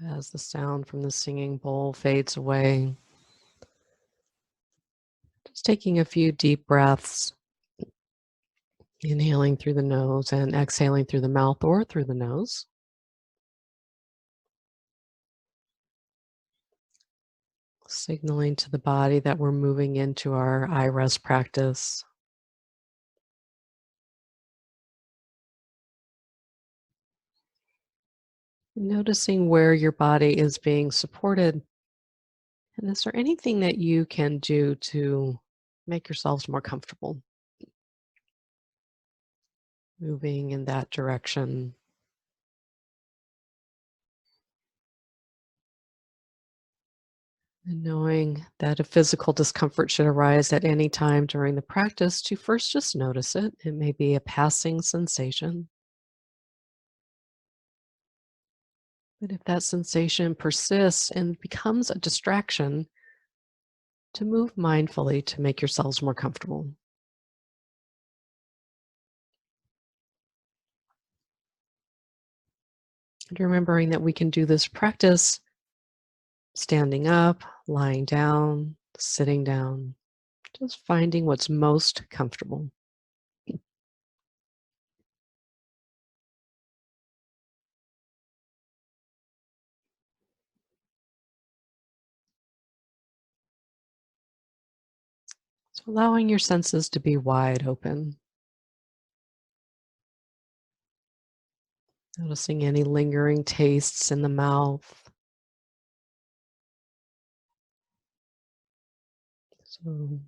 As the sound from the singing bowl fades away, just taking a few deep breaths, inhaling through the nose and exhaling through the mouth or through the nose. Signaling to the body that we're moving into our iRest practice. Noticing where your body is being supported. And is there anything that you can do to make yourselves more comfortable? Moving in that direction. And knowing that if physical discomfort should arise at any time during the practice, to first just notice it. It may be a passing sensation. But if that sensation persists and becomes a distraction, to move mindfully to make yourselves more comfortable. And remembering that we can do this practice standing up, lying down, sitting down, just finding what's most comfortable. So allowing your senses to be wide open. Noticing any lingering tastes in the mouth. So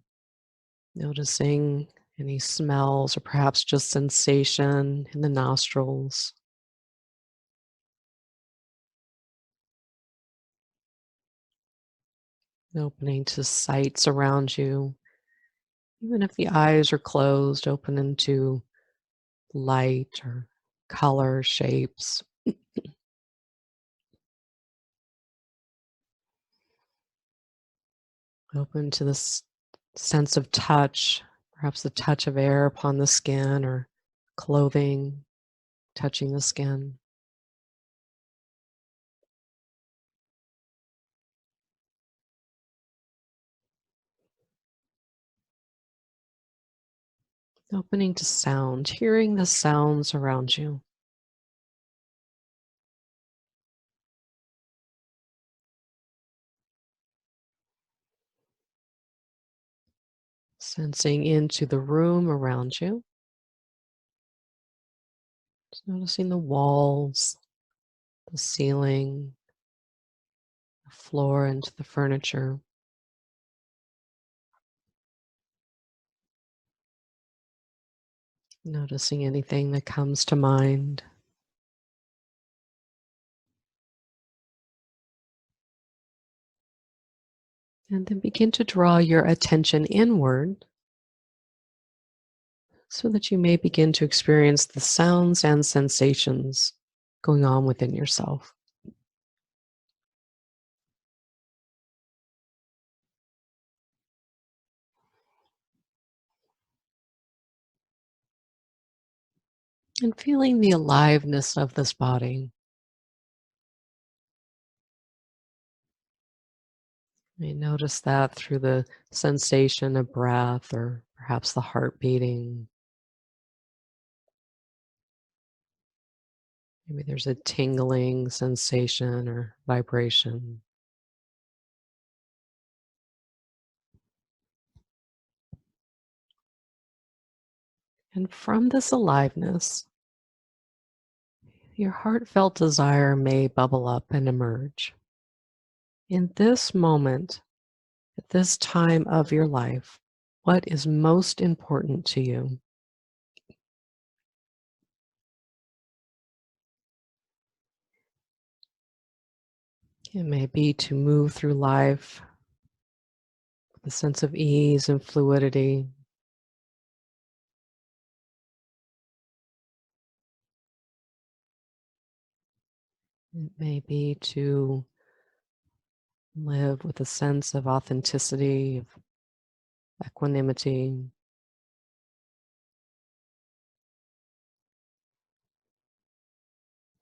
noticing any smells or perhaps just sensation in the nostrils. Opening to sights around you. Even if the eyes are closed, open into light or color, shapes. Open to this sense of touch, perhaps the touch of air upon the skin or clothing touching the skin. Opening to sound, hearing the sounds around you. Sensing into the room around you. Just noticing the walls, the ceiling, the floor, and the furniture. Noticing anything that comes to mind. And then begin to draw your attention inward so that you may begin to experience the sounds and sensations going on within yourself. And feeling the aliveness of this body. You may notice that through the sensation of breath or perhaps the heart beating. Maybe there's a tingling sensation or vibration. And from this aliveness, your heartfelt desire may bubble up and emerge. In this moment, at this time of your life, what is most important to you? It may be to move through life with a sense of ease and fluidity. It may be to live with a sense of authenticity, of equanimity.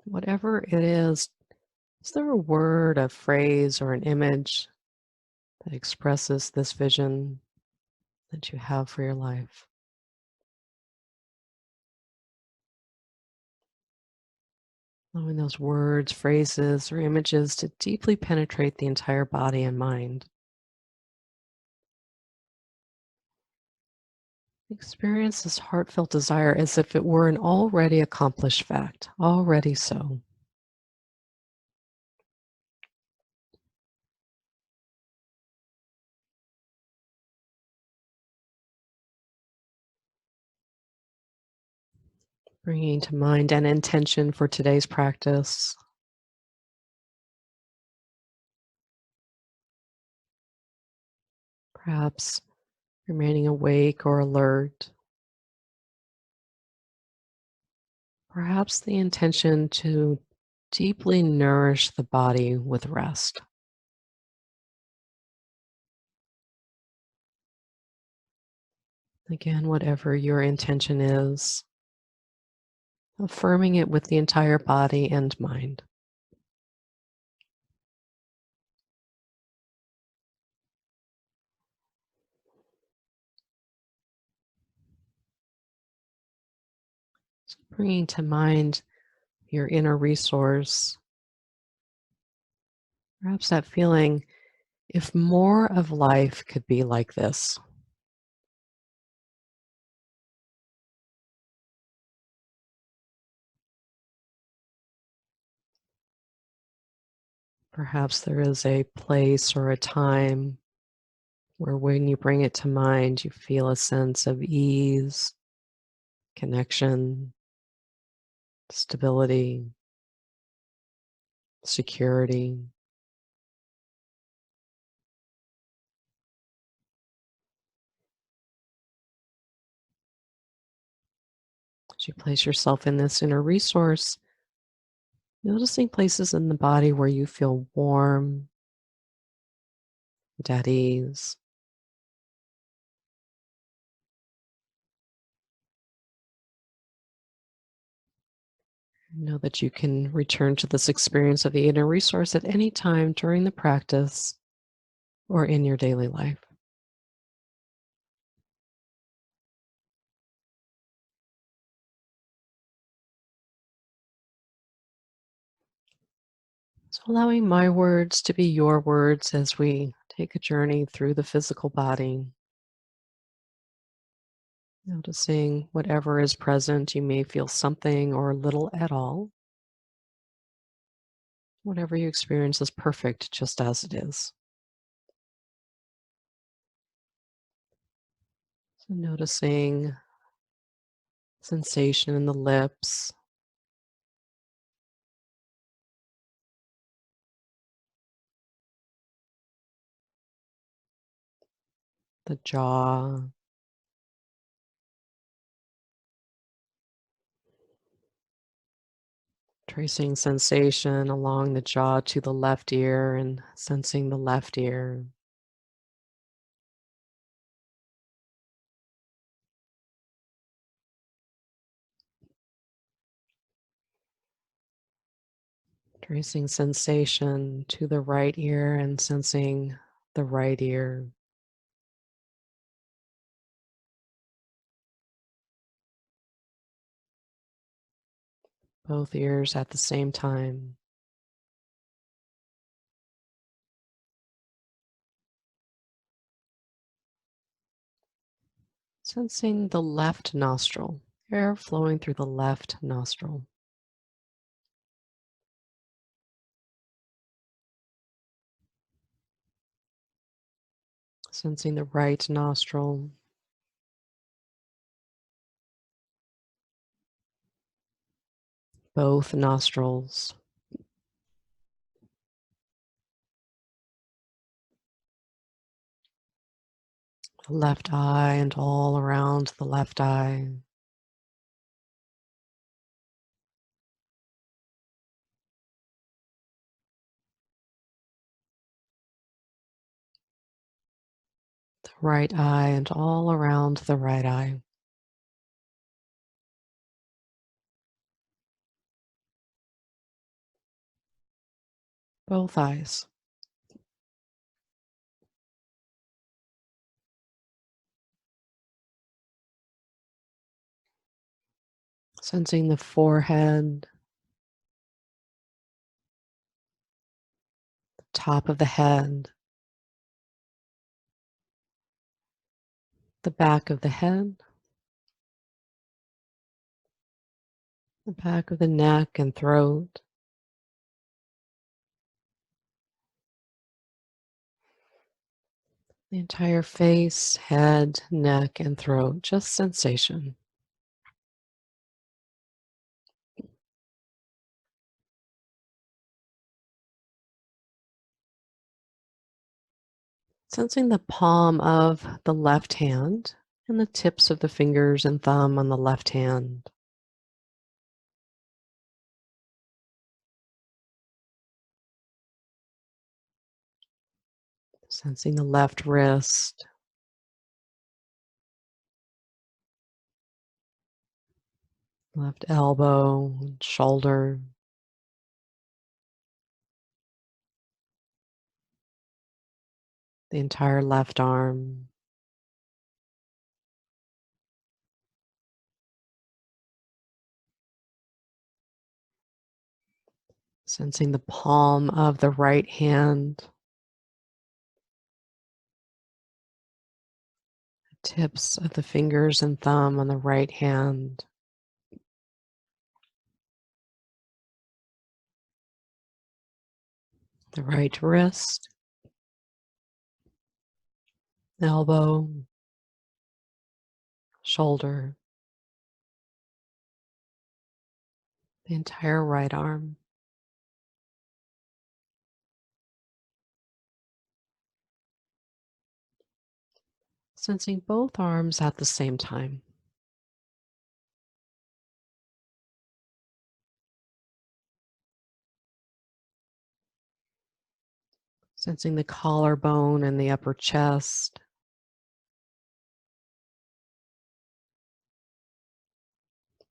Whatever it is, Is there a word, a phrase, or an image that expresses this vision that you have for your life? Allowing those words, phrases, or images to deeply penetrate the entire body and mind. Experience this heartfelt desire as if it were an already accomplished fact, already so. Bringing to mind an intention for today's practice. Perhaps remaining awake or alert. Perhaps the intention to deeply nourish the body with rest. Again, whatever your intention is, affirming it with the entire body and mind. So bringing to mind your inner resource, perhaps that feeling, if more of life could be like this. Perhaps there is a place or a time where when you bring it to mind, you feel a sense of ease, connection, stability, security. As you place yourself in this inner resource, noticing places in the body where you feel warm and at ease. Know that you can return to this experience of the inner resource at any time during the practice or in your daily life. So, allowing my words to be your words as we take a journey through the physical body. Noticing whatever is present, you may feel something or little at all. Whatever you experience is perfect just as it is. So, noticing sensation in the lips, the jaw, tracing sensation along the jaw to the left ear and sensing the left ear. Tracing sensation to the right ear and sensing the right ear. Both ears at the same time. Sensing the left nostril, air flowing through the left nostril. Sensing the right nostril, both nostrils. The left eye and all around the left eye. The right eye and all around the right eye. both eyes. Sensing the forehead, top of the head, the back of the head, the back of the neck and throat, the entire face, head, neck, and throat, just sensation. Sensing the palm of the left hand and the tips of the fingers and thumb on the left hand. Sensing the left wrist, left elbow, and shoulder, the entire left arm. Sensing the palm of the right hand, tips of the fingers and thumb on the right hand, the right wrist, elbow, shoulder, the entire right arm. Sensing both arms at the same time. Sensing the collarbone and the upper chest,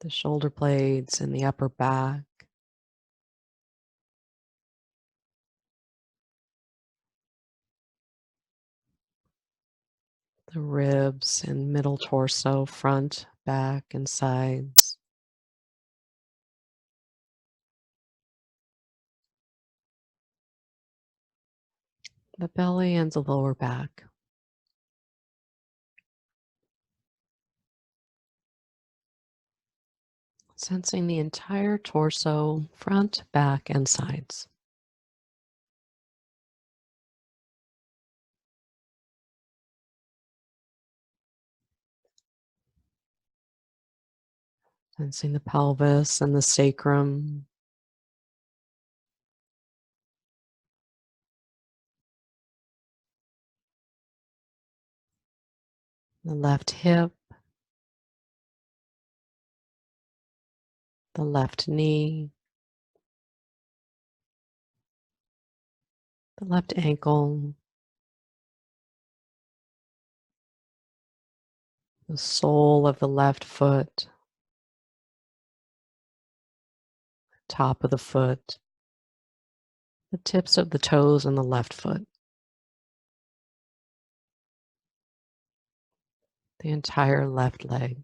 the shoulder blades and the upper back, the ribs and middle torso, front, back, and sides, the belly and the lower back. Sensing the entire torso, front, back, and sides. Sensing the pelvis and the sacrum, the left hip, the left knee, the left ankle, the sole of the left foot, top of the foot, the tips of the toes on the left foot, the entire left leg,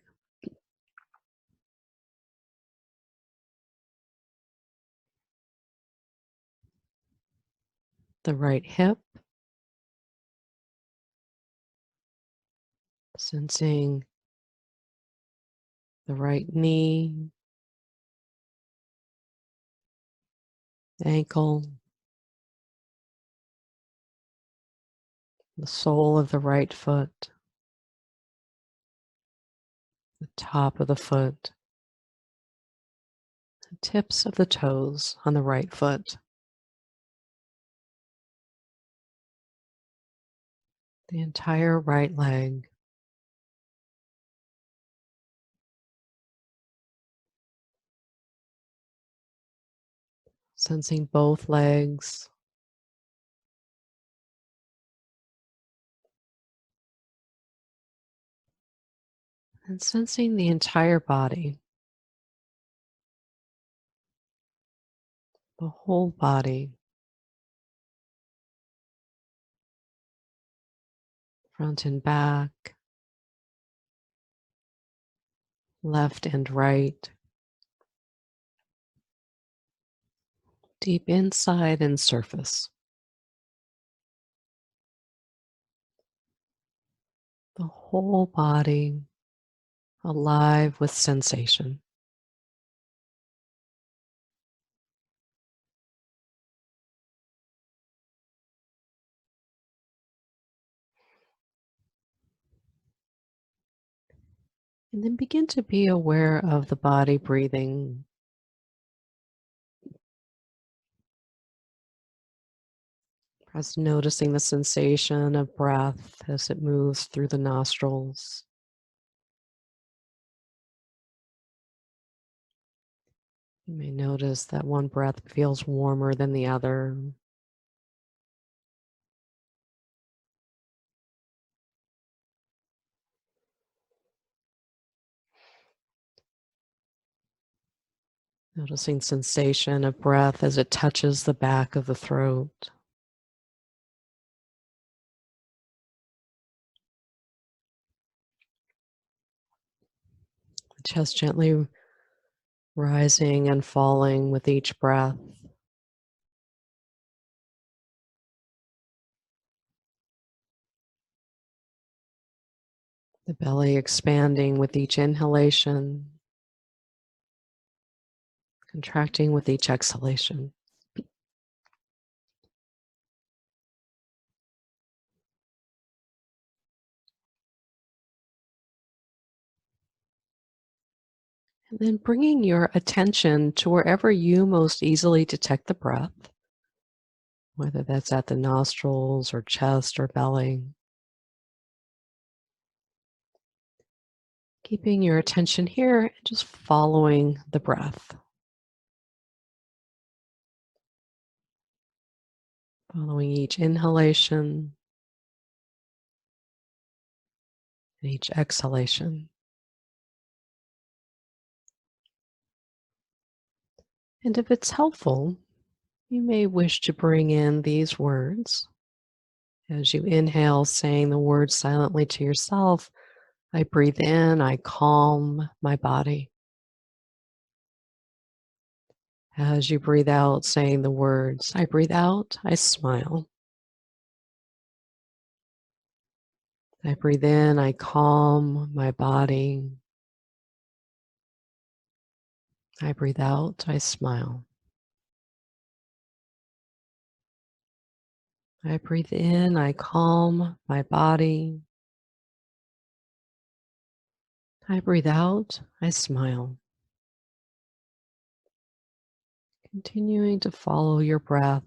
the right hip, sensing the right knee, ankle, the sole of the right foot, the top of the foot, the tips of the toes on the right foot, the entire right leg, sensing both legs, and sensing the entire body, the whole body, front and back, left and right, deep inside and surface. The whole body alive with sensation. And then begin to be aware of the body breathing. Just noticing the sensation of breath as it moves through the nostrils. You may notice that one breath feels warmer than the other. Noticing sensation of breath as it touches the back of the throat. The chest gently rising and falling with each breath. The belly expanding with each inhalation, contracting with each exhalation. And then bringing your attention to wherever you most easily detect the breath, whether that's at the nostrils or chest or belly. Keeping your attention here and just following the breath. Following each inhalation and each exhalation. And if it's helpful, you may wish to bring in these words. As you inhale, saying the words silently to yourself, I breathe in, I calm my body. As you breathe out, saying the words, I breathe out, I smile. I breathe in, I calm my body. I breathe out, I smile. I breathe in, I calm my body. I breathe out, I smile. Continuing to follow your breath.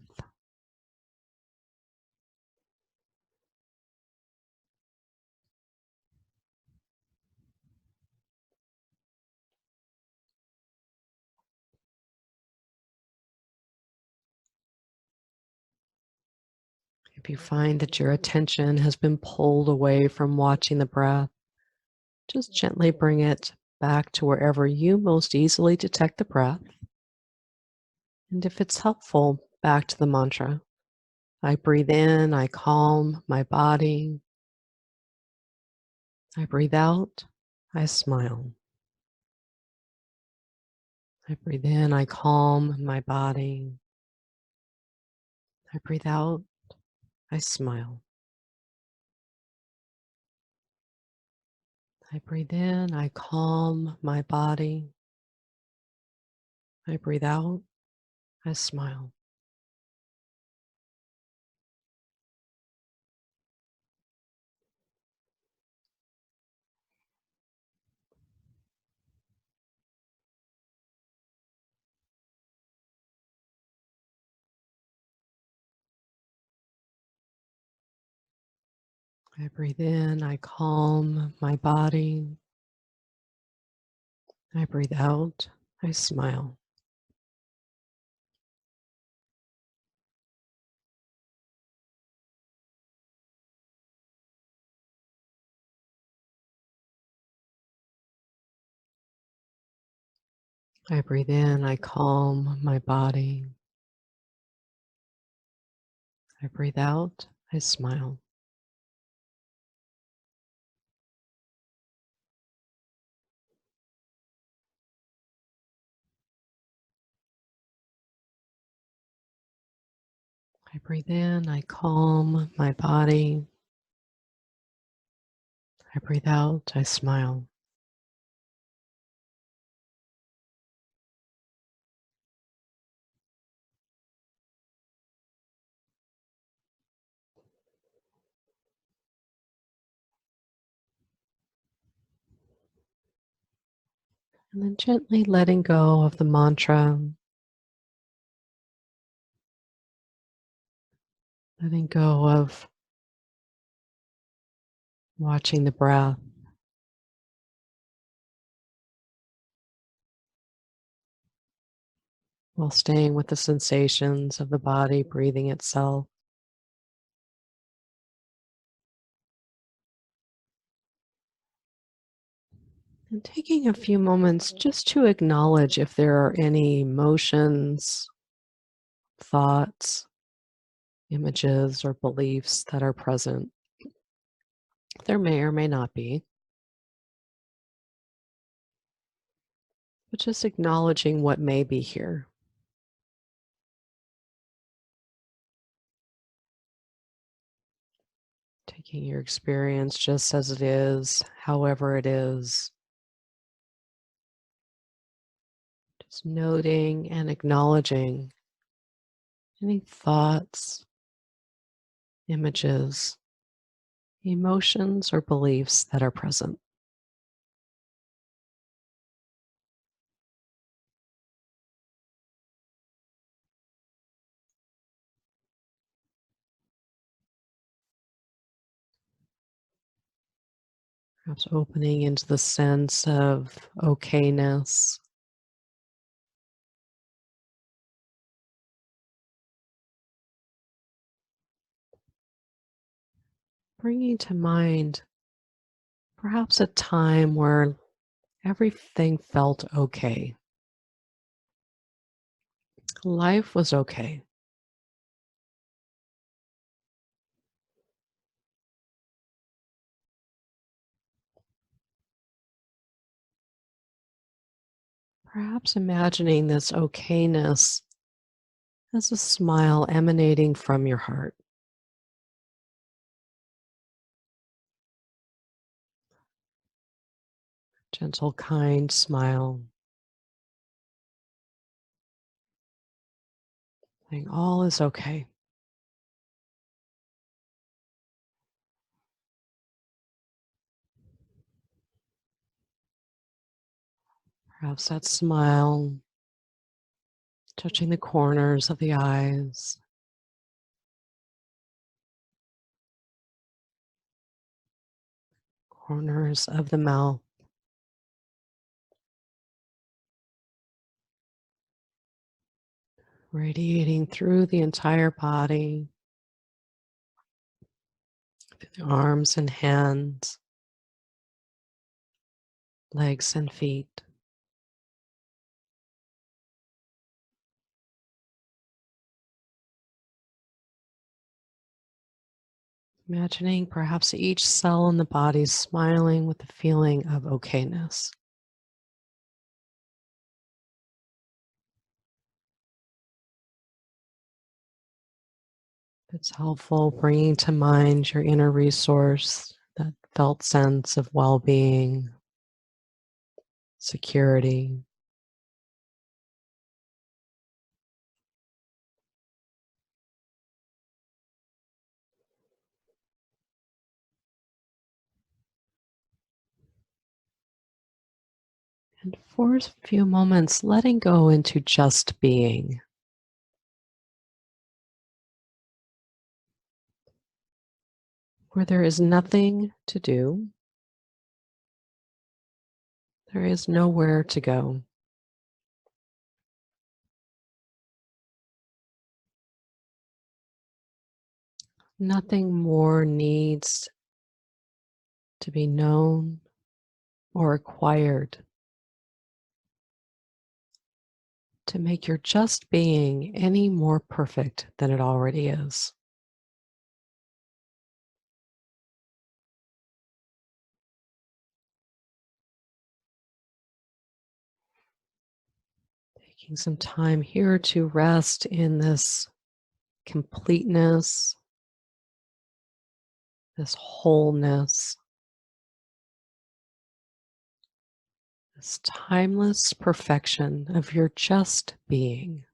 If you find that your attention has been pulled away from watching the breath, just gently bring it back to wherever you most easily detect the breath. And if it's helpful, back to the mantra. I breathe in, I calm my body. I breathe out, I smile. I breathe in, I calm my body. I breathe out, I smile. I breathe in, I calm my body. I breathe out, I smile. I breathe in, I calm my body. I breathe out, I smile. I breathe in, I calm my body. I breathe out, I smile. I breathe in, I calm my body. I breathe out, I smile. And then gently letting go of the mantra, letting go of watching the breath while staying with the sensations of the body breathing itself. And taking a few moments just to acknowledge if there are any emotions, thoughts, images, or beliefs that are present. There may or may not be, but just acknowledging what may be here. Taking your experience just as it is, however it is. Just noting and acknowledging any thoughts, images, emotions, or beliefs that are present. Perhaps opening into the sense of okayness, bringing to mind perhaps a time where everything felt okay. Life was okay. Perhaps imagining this okayness as a smile emanating from your heart. Gentle, kind smile, saying all is okay. Perhaps that smile touching the corners of the eyes, corners of the mouth, radiating through the entire body, the arms and hands, legs and feet. Imagining perhaps each cell in the body smiling with the feeling of okayness. If it's helpful, bringing to mind your inner resource, that felt sense of well being, security. And for a few moments, letting go into just being, where there is nothing to do, there is nowhere to go. Nothing more needs to be known or acquired to make your just being any more perfect than it already is. Taking some time here to rest in this completeness, this wholeness, this timeless perfection of your just being.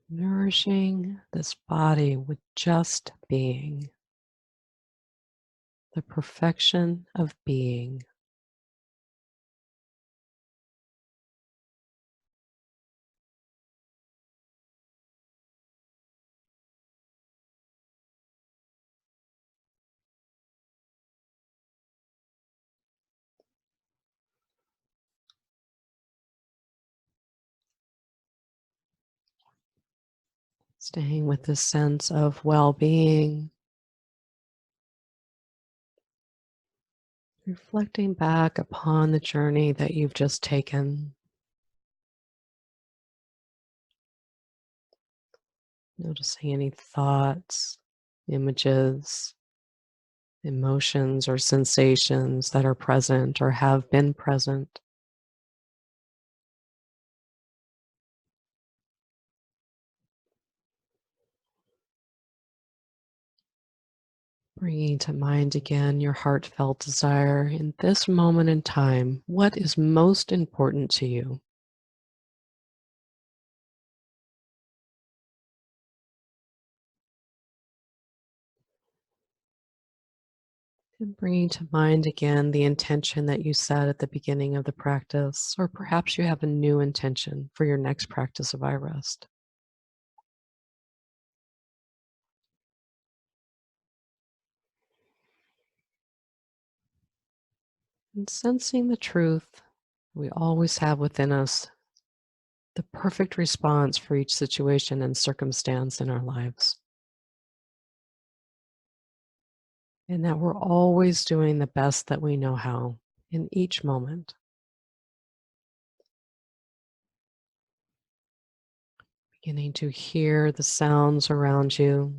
Nourishing this body with just being, the perfection of being. Staying with this sense of well being, reflecting back upon the journey that you've just taken. Noticing any thoughts, images, emotions, or sensations that are present or have been present. Bringing to mind again your heartfelt desire in this moment in time. What is most important to you? And bringing to mind again the intention that you set at the beginning of the practice, or perhaps you have a new intention for your next practice of iRest. And sensing the truth we always have within us, the perfect response for each situation and circumstance in our lives. And that we're always doing the best that we know how in each moment. Beginning to hear the sounds around you,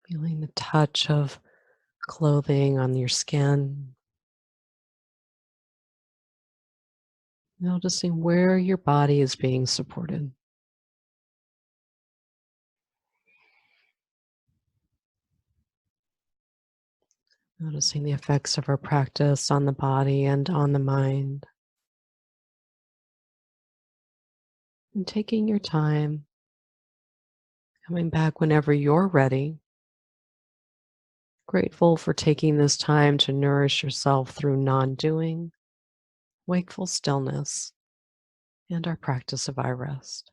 feeling the touch of clothing on your skin, noticing where your body is being supported. Noticing the effects of our practice on the body and on the mind. And taking your time, coming back whenever you're ready. Grateful for taking this time to nourish yourself through non doing, wakeful stillness, and our practice of iRest.